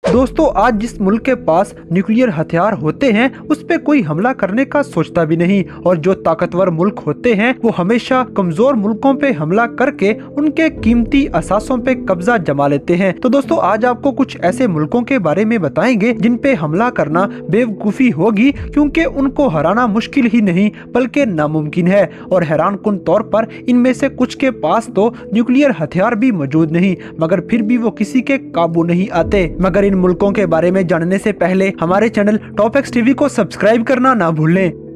दोस्तों आज जिस मुल्क के पास न्यूक्लियर हथियार होते हैं उस पे कोई हमला करने का सोचता भी नहीं, और जो ताकतवर मुल्क होते हैं वो हमेशा कमजोर मुल्कों पे हमला करके उनके कीमती असासों पे कब्जा जमा लेते हैं। तो दोस्तों आज आपको कुछ ऐसे मुल्कों के बारे में बताएंगे जिन पे हमला करना बेवकूफ़ी होगी, क्योंकि उनको हराना मुश्किल ही नहीं बल्कि नामुमकिन है। और हैरानकुन तौर पर इनमें से कुछ के पास तो न्यूक्लियर हथियार भी मौजूद नहीं, मगर फिर भी वो किसी के काबू नहीं आते। मगर इन मुल्कों के बारे में जानने से पहले हमारे चैनल टॉप एक्स टीवी को सब्सक्राइब करना ना भूलें।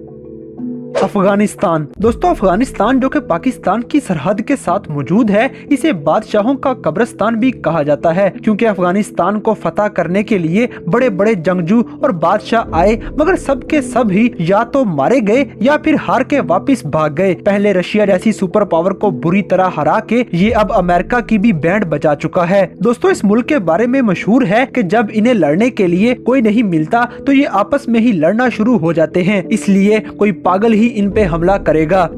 अफगानिस्तान। दोस्तों अफगानिस्तान जो कि पाकिस्तान की सरहद के साथ मौजूद है, इसे बादशाहों का कब्रिस्तान भी कहा जाता है, क्योंकि अफगानिस्तान को फतह करने के लिए बड़े बड़े जंगजू और बादशाह आए, मगर सब के सब ही या तो मारे गए या फिर हार के वापस भाग गए। पहले रशिया जैसी सुपर पावर को बुरी तरह हरा के ये अब अमेरिका की भी बैंड बजा चुका है। दोस्तों इस मुल्क के बारे में मशहूर है कि जब इन्हें लड़ने के लिए कोई नहीं मिलता तो ये आपस में ही लड़ना शुरू हो जाते हैं, इसलिए कोई पागल ही इन पे हमला करेगा।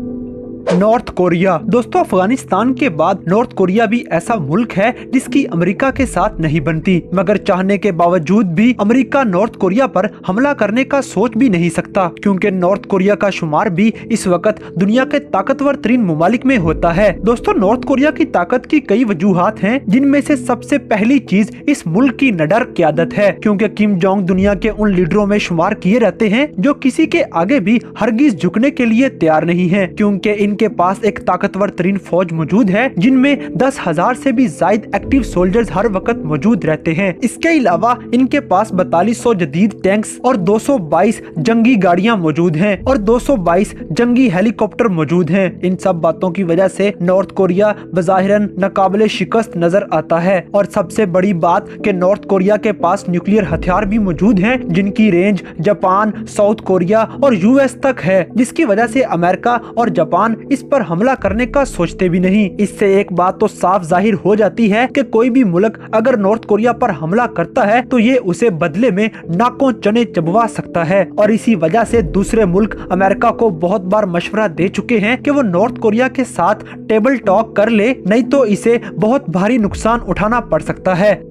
North Korea. दोस्तों अफगानिस्तान के बाद नॉर्थ कोरिया भी ऐसा मुल्क है जिसकी अमेरिका के साथ नहीं बनती, मगर चाहने के बावजूद भी अमेरिका नॉर्थ कोरिया पर हमला करने का सोच भी नहीं सकता, क्योंकि नॉर्थ कोरिया का शुमार भी इस वक्त दुनिया के ताकतवर तरीन ममालिक में होता है। दोस्तों नॉर्थ कोरिया की ताकत की कई वजूहात हैं, जिनमें से सबसे पहली चीज इस मुल्क की निडर क़यादत है, क्योंकि किम जोंग दुनिया के उन लीडरों में शुमार किए रहते हैं जो किसी के आगे भी हरगिज झुकने के लिए तैयार नहीं है, क्योंकि इनके पास एक ताकतवर तरीन फौज मौजूद है जिनमें 10,000 से भी ज्यादा एक्टिव सोल्जर्स हर वक्त मौजूद रहते हैं। इसके अलावा इनके पास 4200 जदीद टैंक्स और 222 जंगी गाड़ियां मौजूद हैं और 222 जंगी हेलीकॉप्टर मौजूद हैं। इन सब बातों की वजह से नॉर्थ कोरिया बज़ाहिरन नाकाबिले शिकस्त नजर आता है। और सबसे बड़ी बात कि नॉर्थ कोरिया के पास न्यूक्लियर हथियार भी मौजूद हैं, जिनकी रेंज जापान, साउथ कोरिया और यूएस तक है, जिसकी वजह से अमेरिका और जापान इस पर हमला करने का सोचते भी नहीं। इससे एक बात तो साफ जाहिर हो जाती है कि कोई भी मुल्क अगर नॉर्थ कोरिया पर हमला करता है तो ये उसे बदले में नाकों चने चबवा सकता है। और इसी वजह से दूसरे मुल्क अमेरिका को बहुत बार मशवरा दे चुके हैं कि वो नॉर्थ कोरिया के साथ टेबल टॉक कर ले, नहीं तो इसे बहुत भारी नुकसान उठाना पड़ सकता है।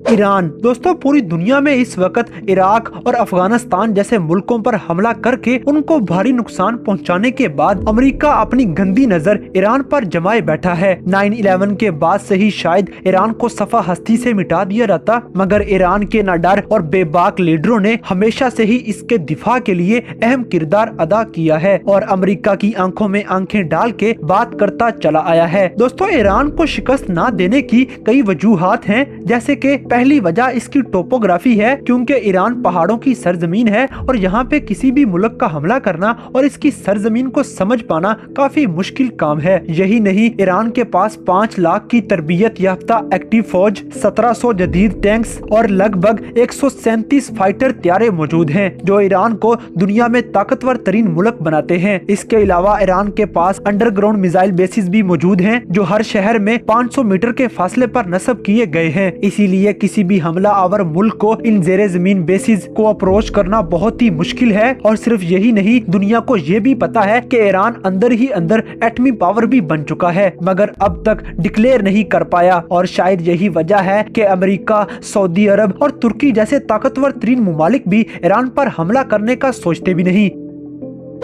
ईरान। दोस्तों पूरी दुनिया में इस वक्त इराक और अफगानिस्तान जैसे मुल्कों पर हमला करके उनको भारी नुकसान पहुंचाने के बाद अमेरिका अपनी गंदी नजर ईरान पर जमाए बैठा है। 9/11 के बाद से ही शायद ईरान को सफा हस्ती से मिटा दिया जाता, मगर ईरान के नाडार और बेबाक लीडरों ने हमेशा से ही इसके दिफा के लिए अहम किरदार अदा किया है और अमेरिका की आंखों में आंखें डाल के बात करता चला आया है। दोस्तों ईरान को शिकस्त न देने की कई वजूहात हैं, जैसे कि पहली वजह इसकी टोपोग्राफी है, क्योंकि ईरान पहाड़ों की सरजमीन है और यहाँ पे किसी भी मुल्क का हमला करना और इसकी सरजमीन को समझ पाना काफी मुश्किल काम है। यही नहीं, ईरान के पास 5 लाख की तरबियत याफ्ता एक्टिव फौज, 1700 जदीद टैंक्स और लगभग 137 फाइटर तैयारे मौजूद हैं, जो ईरान को दुनिया में ताकतवर तरीन मुल्क बनाते हैं। इसके अलावा ईरान के पास अंडरग्राउंड मिसाइल बेसिस भी मौजूद हैं, जो हर शहर में 500 मीटर के फासले पर नस्ब किए गए हैं। इसीलिए किसी भी हमला आवर मुल्क को इन जेरे जमीन बेसिस को अप्रोच करना बहुत ही मुश्किल है। और सिर्फ यही नहीं, दुनिया को ये भी पता है कि ईरान अंदर ही अंदर एटमी पावर भी बन चुका है, मगर अब तक डिक्लेयर नहीं कर पाया। और शायद यही वजह है कि अमेरिका, सऊदी अरब और तुर्की जैसे ताकतवर तरीन ममालिक भी ईरान पर हमला करने का सोचते भी नहीं।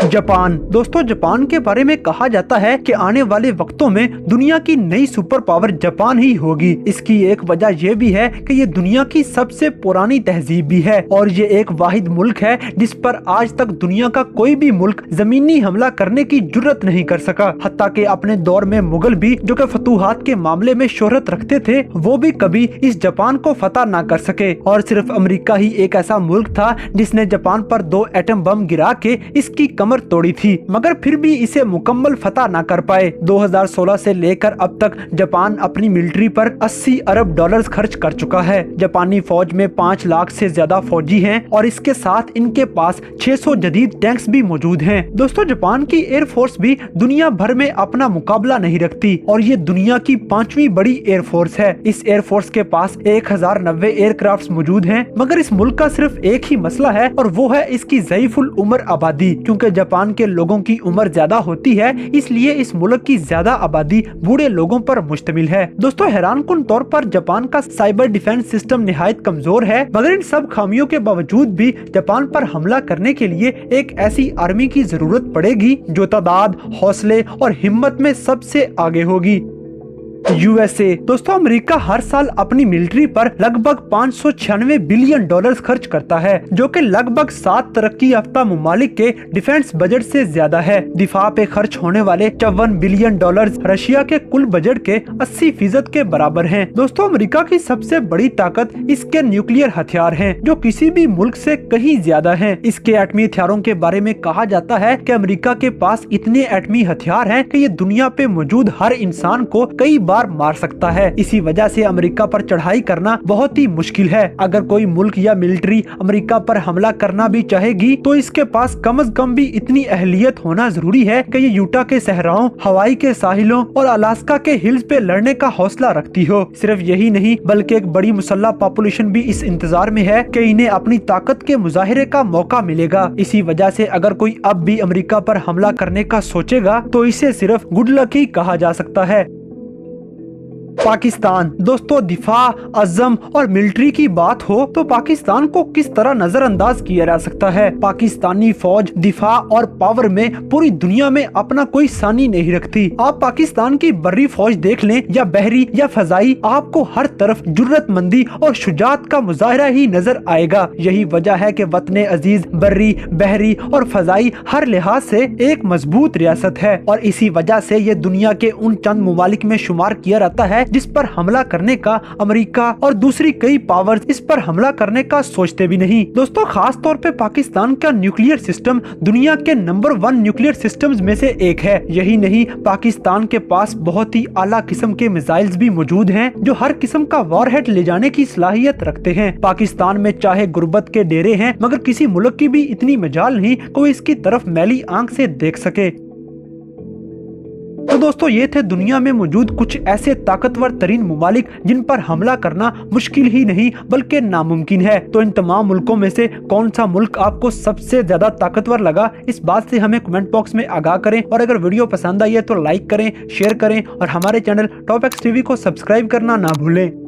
जापान। दोस्तों जापान के बारे में कहा जाता है कि आने वाले वक्तों में दुनिया की नई सुपर पावर जापान ही होगी। इसकी एक वजह यह भी है कि ये दुनिया की सबसे पुरानी तहजीब भी है और ये एक वाहिद मुल्क है जिस पर आज तक दुनिया का कोई भी मुल्क जमीनी हमला करने की जुर्रत नहीं कर सका। हत्ता कि अपने दौर में मुगल भी, जो कि फतूहात के मामले में शोहरत रखते थे, वो भी कभी इस जापान को फतह ना कर सके। और सिर्फ अमेरिका ही एक ऐसा मुल्क था जिसने जापान पर 2 एटम बम गिरा के इसकी कमर तोड़ी थी, मगर फिर भी इसे मुकम्मल फतह ना कर पाए। 2016 से लेकर अब तक जापान अपनी मिलिट्री पर 80 अरब डॉलर्स खर्च कर चुका है। जापानी फौज में 5 लाख से ज्यादा फौजी हैं और इसके साथ इनके पास 600 जदीद टैंक्स भी मौजूद हैं। दोस्तों जापान की एयरफोर्स भी दुनिया भर में अपना मुकाबला नहीं रखती और ये दुनिया की 5वीं बड़ी एयरफोर्स है। इस एयरफोर्स के पास 1090 एयरक्राफ्ट मौजूद हैं, मगर इस मुल्क का सिर्फ एक ही मसला है और वो है इसकी ज़ईफुल उम्र आबादी, क्योंकि जापान के लोगों की उम्र ज्यादा होती है, इसलिए इस मुल्क की ज्यादा आबादी बूढ़े लोगों पर मुश्तमिल है। दोस्तों, हैरानकुन तौर पर जापान का साइबर डिफेंस सिस्टम निहायत कमजोर है, मगर इन सब खामियों के बावजूद भी जापान पर हमला करने के लिए एक ऐसी आर्मी की जरूरत पड़ेगी जो तादाद, हौसले और हिम्मत में सबसे आगे होगी। यूएसए। दोस्तों, अमेरिका हर साल अपनी मिलिट्री पर लगभग 596 बिलियन डॉलर्स खर्च करता है, जो कि लगभग 7 तरक्की याफ्ता ममालिक के डिफेंस बजट से ज्यादा है। दिफा पे खर्च होने वाले 54 बिलियन डॉलर्स रशिया के कुल बजट के 80% के बराबर हैं। दोस्तों, अमेरिका की सबसे बड़ी ताकत इसके न्यूक्लियर हथियार हैं, जो किसी भी मुल्क से कहीं ज्यादा हैं। इसके एटमी हथियारों के बारे में कहा जाता है कि अमेरिका के पास इतने एटमी हथियार हैं कि ये दुनिया पे मौजूद हर इंसान को कई बार मार सकता है। इसी वजह से अमेरिका पर चढ़ाई करना बहुत ही मुश्किल है। अगर कोई मुल्क या मिलिट्री अमेरिका पर हमला करना भी चाहेगी तो इसके पास कम से कम भी इतनी अहलियत होना जरूरी है कि ये यूटा के सहराओं, हवाई के साहिलों और अलास्का के हिल्स पे लड़ने का हौसला रखती हो। सिर्फ यही नहीं बल्कि एक बड़ी मुसल्लह पॉपुलेशन भी इस इंतजार में है कि इन्हें अपनी ताकत के मुजाहिरे का मौका मिलेगा। इसी वजह से अगर कोई अब भी अमेरिका पर हमला करने का सोचेगा तो इसे सिर्फ गुड लक ही कहा जा सकता है। पाकिस्तान। दोस्तों, दिफा, अज़म और मिलिट्री की बात हो तो पाकिस्तान को किस तरह नजरअंदाज किया जा सकता है। पाकिस्तानी फौज दिफा और पावर में पूरी दुनिया में अपना कोई सानी नहीं रखती। आप पाकिस्तान की बर्री फौज देख लें या बहरी या फजाई, आपको हर तरफ जुर्रतमंदी और शुजात का मुजाहरा ही नजर आएगा। यही वजह है कि वतने अजीज बर्री, बहरी और फजाई हर लिहाज से एक मजबूत रियासत है और इसी वजह से ये दुनिया के उन चंद ममालिक में शुमार किया जाता है जिस पर हमला करने का अमेरिका और दूसरी कई पावर्स इस पर हमला करने का सोचते भी नहीं। दोस्तों, खास तौर पे पाकिस्तान का न्यूक्लियर सिस्टम दुनिया के नंबर 1 न्यूक्लियर सिस्टम्स में से एक है। यही नहीं, पाकिस्तान के पास बहुत ही आला किस्म के मिसाइल्स भी मौजूद हैं जो हर किस्म का वॉरहेड ले जाने की सलाहियत रखते हैं। पाकिस्तान में चाहे गुर्बत के डेरे हैं, मगर किसी मुल्क की भी इतनी मजाल नहीं कोई इसकी तरफ मैली आंख से देख सके। तो दोस्तों, ये थे दुनिया में मौजूद कुछ ऐसे ताकतवर तरीन ममालिक जिन पर हमला करना मुश्किल ही नहीं बल्कि नामुमकिन है। तो इन तमाम मुल्कों में से कौन सा मुल्क आपको सबसे ज्यादा ताकतवर लगा, इस बात से हमें कमेंट बॉक्स में आगाह करें। और अगर वीडियो पसंद आई है तो लाइक करें, शेयर करें और हमारे चैनल टॉप एक्स टीवी को सब्सक्राइब करना ना भूलें।